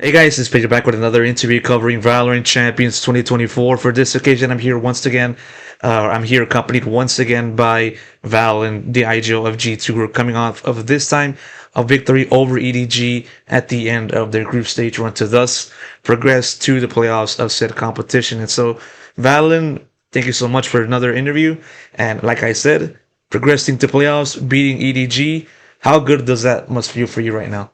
Hey guys, it's Pedro back with another interview covering Valorant Champions 2024. For this occasion, I'm here once again. I'm here accompanied once again by Val and the IGO of G2 who are coming off of this time a victory over EDG at the end of their group stage run to thus progress to the playoffs of said competition. And so, Valen, thank you so much for another interview. And like I said, progressing to playoffs, beating EDG. How good does that must feel for you right now?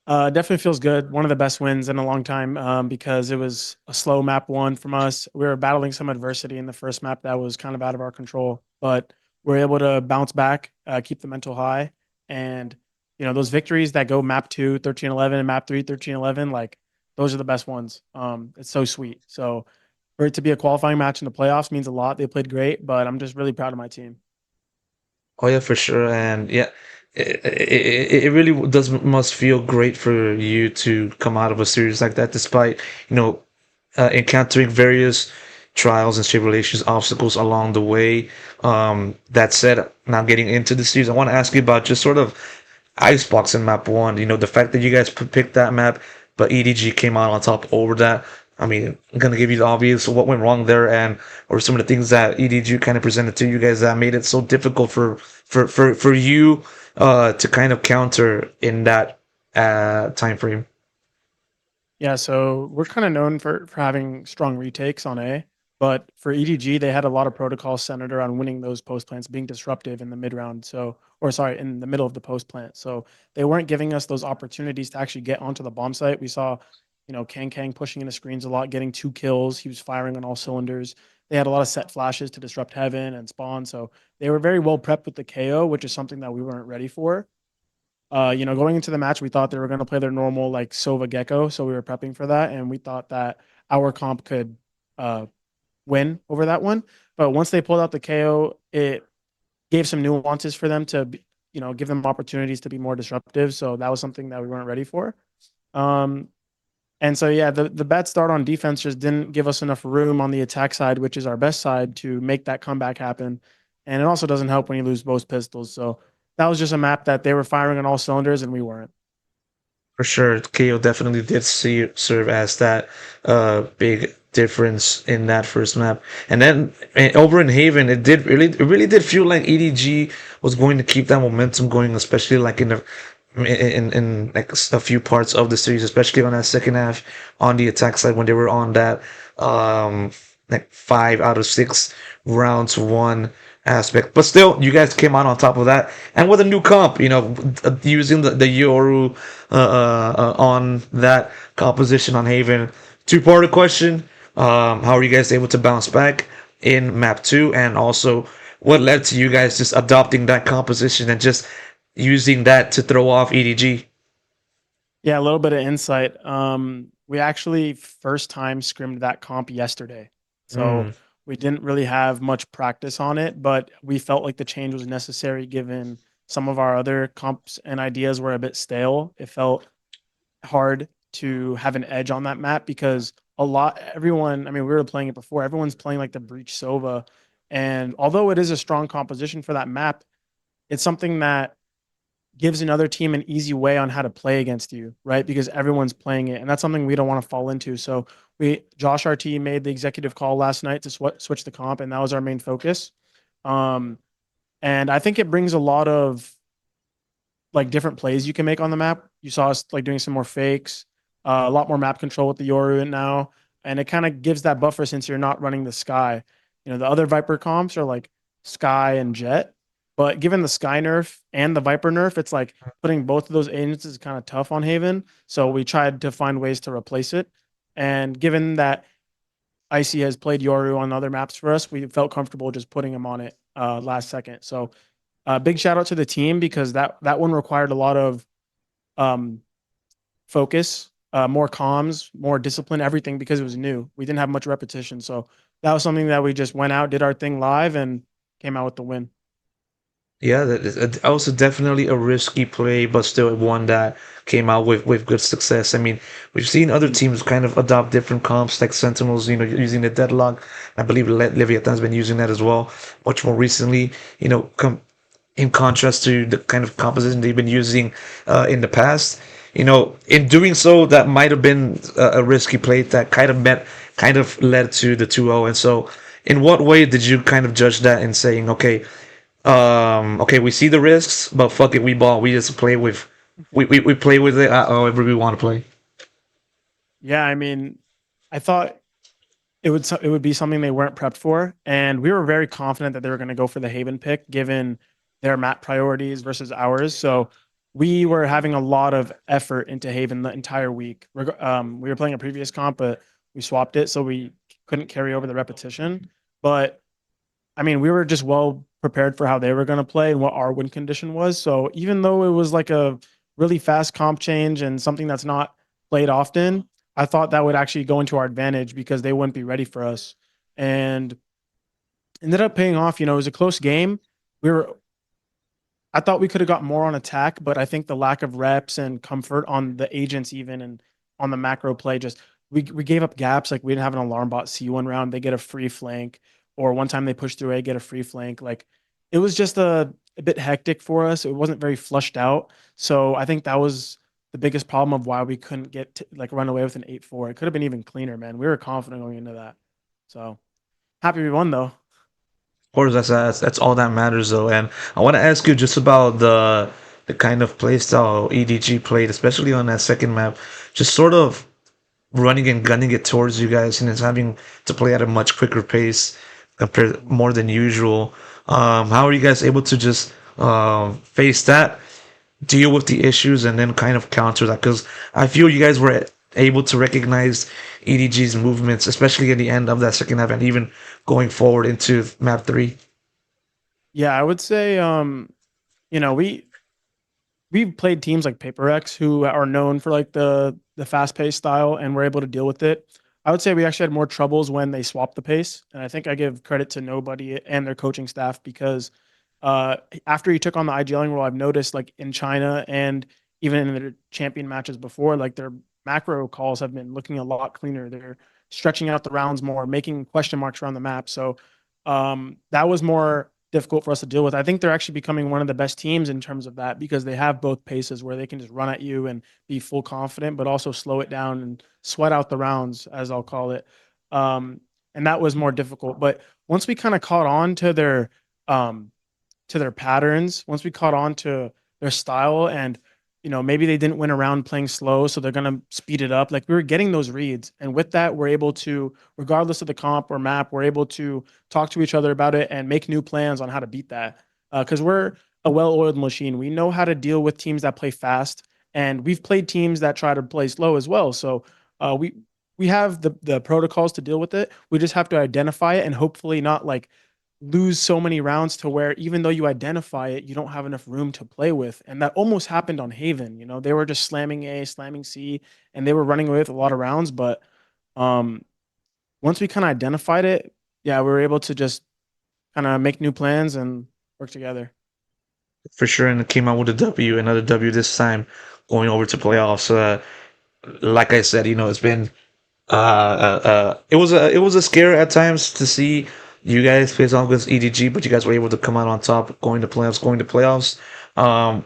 Definitely feels good. One of the best wins in a long time because it was a slow map one from us. We were battling some adversity in the first map that was kind of out of our control, but we're able to bounce back, keep the mental high. And, those victories that go map 2, 13-11, and map 3, 13-11, like those are the best ones. It's so sweet. So for it to be a qualifying match in the playoffs means a lot. They played great, but I'm just really proud of my team. Oh yeah, for sure, and yeah, it really does must feel great for you to come out of a series like that, despite encountering various trials and tribulations, obstacles along the way. That said, now getting into the series, I want to ask you about just sort of Icebox in map one. You know, the fact that you guys picked that map, but EDG came out on top over that. I mean, I'm gonna give you the obvious. What went wrong there, and or some of the things that EDG kind of presented to you guys that made it so difficult for you to kind of counter in that time frame. Yeah, so we're kind of known for having strong retakes on A, but for EDG, they had a lot of protocols centered around winning those post plants, being disruptive in the mid round. So, or sorry, in the middle of the post plant. So they weren't giving us those opportunities to actually get onto the bomb site. We saw, Kang pushing into screens a lot, getting 2 kills. He was firing on all cylinders. They had a lot of set flashes to disrupt heaven and spawn. So they were very well prepped with the KO, which is something that we weren't ready for. Going into the match, we thought they were going to play their normal like Sova Gecko, so we were prepping for that, and we thought that our comp could uh, win over that one. But once they pulled out the KO, it gave some nuances for them to, give them opportunities to be more disruptive. So that was something that we weren't ready for. Um, and so yeah, the bad start on defense just didn't give us enough room on the attack side, which is our best side, to make that comeback happen. And it also doesn't help when you lose both pistols. So that was just a map that they were firing on all cylinders and we weren't. For sure, KO definitely did serve as that big difference in that first map. And then over in Haven, it really did feel like EDG was going to keep that momentum going, especially like in like a few parts of the series, especially on that second half on the attack side when they were on that like 5 out of 6 rounds won aspect. But still, you guys came out on top of that, and with a new comp, using the Yoru on that composition on Haven. Two-part question: how are you guys able to bounce back in map two, and also what led to you guys just adopting that composition and just using that to throw off EDG? Yeah, a little bit of insight. We actually first time scrimmed that comp yesterday. So Mm, we didn't really have much practice on it, but we felt like the change was necessary given some of our other comps and ideas were a bit stale. It felt hard to have an edge on that map because everyone, I mean, we were playing it before, everyone's playing like the Breach Sova. And although it is a strong composition for that map, it's something that gives another team an easy way on how to play against you, right? Because everyone's playing it, and that's something we don't want to fall into. So Josh, our team, made the executive call last night to switch the comp, and that was our main focus. Um, and I think it brings a lot of like different plays you can make on the map. You saw us like doing some more fakes, a lot more map control with the Yoru now, and it kind of gives that buffer since you're not running the Sky. The other Viper comps are like Sky and Jet, but given the Sky nerf and the Viper nerf, it's like putting both of those agents is kind of tough on Haven. So we tried to find ways to replace it, and given that Icy has played Yoru on other maps for us, we felt comfortable just putting him on it last second. So big shout out to the team because that one required a lot of um, focus, more comms, more discipline, everything because it was new. We didn't have much repetition, so that was something that we just went out, did our thing live, and came out with the win. yeah, that is also definitely a risky play, but still one that came out with good success. I mean, we've seen other teams kind of adopt different comps, like Sentinels, using the Deadlock. I believe Leviathan's been using that as well, much more recently. In contrast to the kind of composition they've been using in the past. in doing so, that might have been a risky play that kind of led to the 2-0. And so, in what way did you kind of judge that in saying, okay, okay, we see the risks, but fuck it, we ball, we just play with, we play with it however we want to play. Yeah, I mean, I thought it would be something they weren't prepped for, and we were very confident that they were going to go for the Haven pick, given their map priorities versus ours. So we were having a lot of effort into Haven the entire week. We were playing a previous comp, but we swapped it, so we couldn't carry over the repetition. But I mean, we were just well prepared for how they were going to play and what our win condition was. So even though it was like a really fast comp change and something that's not played often, I thought that would actually go into our advantage because they wouldn't be ready for us. And ended up paying off. It was a close game. We were I thought we could have got more on attack, but I think the lack of reps and comfort on the agents even and on the macro play just we gave up gaps. Like we didn't have an alarm bot see one round, they get a free flank, or one time they push through A, get a free flank. Like it was just a bit hectic for us. It wasn't very flushed out. So I think that was the biggest problem of why we couldn't get to, like run away with an 8-4. It could have been even cleaner, man. We were confident going into that. So happy we won though. Of course, that's all that matters, though. And I want to ask you just about the kind of playstyle EDG played, especially on that second map. Just sort of running and gunning it towards you guys, and it's having to play at a much quicker pace compared more than usual. How are you guys able to just face that, deal with the issues, and then kind of counter that? Because I feel you guys were able to recognize EDG's movements, especially at the end of that second half, and even going forward into map three. Yeah, I would say you know, we've played teams like Paper X who are known for like the fast paced style and we're able to deal with it. I would say we actually had more troubles when they swapped the pace, and I think I give credit to Nobody and their coaching staff because after he took on the IGLing role, I've noticed like in China and even in the champion matches before, like their macro calls have been looking a lot cleaner. They're stretching out the rounds more, making question marks around the map. So that was more difficult for us to deal with. I think they're actually becoming one of the best teams in terms of that because they have both paces where they can just run at you and be full confident, but also slow it down and sweat out the rounds, as I'll call it. And that was more difficult. But once we kind of caught on um, to their patterns, once we caught on to their style, and maybe they didn't win around playing slow, so they're gonna speed it up. Like we were getting those reads, and with that, we're able to, regardless of the comp or map, we're able to talk to each other about it and make new plans on how to beat that. Because we're a well-oiled machine. We know how to deal with teams that play fast, and we've played teams that try to play slow as well. So we have the protocols to deal with it. We just have to identify it and hopefully not like lose so many rounds to where even though you identify it, you don't have enough room to play with. And that almost happened on Haven. They were just slamming A, slamming C, and they were running away with a lot of rounds. But um, once we kind of identified it, yeah, we were able to just kind of make new plans and work together. For sure, and it came out with a W, another W this time, going over to playoffs. Like I said, it's been it was a scare at times to see you guys face off against EDG, but you guys were able to come out on top, going to playoffs. Um,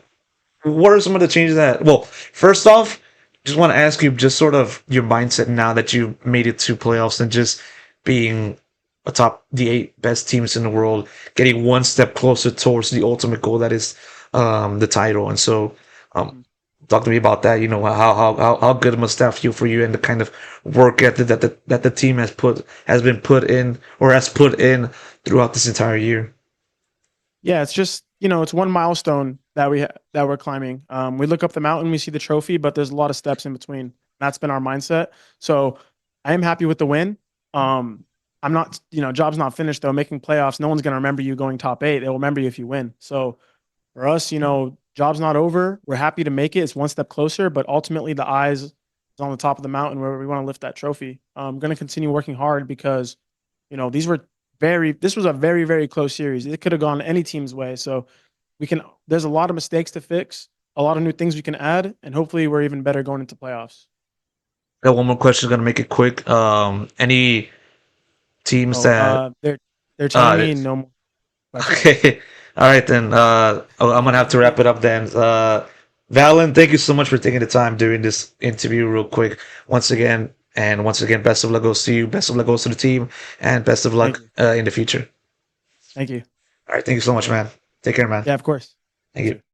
what are some of the changes that? Well, first off, just want to ask you just sort of your mindset now that you made it to playoffs and just being atop the eight best teams in the world, getting one step closer towards the ultimate goal that is the title. And so, um, Mhm. talk to me about that. How good must that feel for you, and the kind of work ethic that the team has been put in or has put in throughout this entire year. Yeah, it's just it's one milestone that we're climbing. We look up the mountain, we see the trophy, but there's a lot of steps in between. That's been our mindset. So I am happy with the win. I'm not, job's not finished though. Making playoffs, no one's gonna remember you going top eight. They'll remember you if you win. So for us, job's not over. We're happy to make it. It's one step closer, but ultimately the eyes is on the top of the mountain where we want to lift that trophy. I'm gonna continue working hard because these were this was a very, very close series. It could have gone any team's way. So there's a lot of mistakes to fix, a lot of new things we can add, and hopefully we're even better going into playoffs. Got one more question. Gonna make it quick. Any teams Oh, that they're telling uh me no more questions. okay. All right then. I'm gonna have to wrap it up then. Valyn, thank you so much for taking the time doing this interview real quick. Once again, best of luck goes to you, best of luck goes to the team, and best of Thank luck you. in the future. Thank you. All right, thank you so much, man. Take care, man. Yeah, of course. You Thank you. too.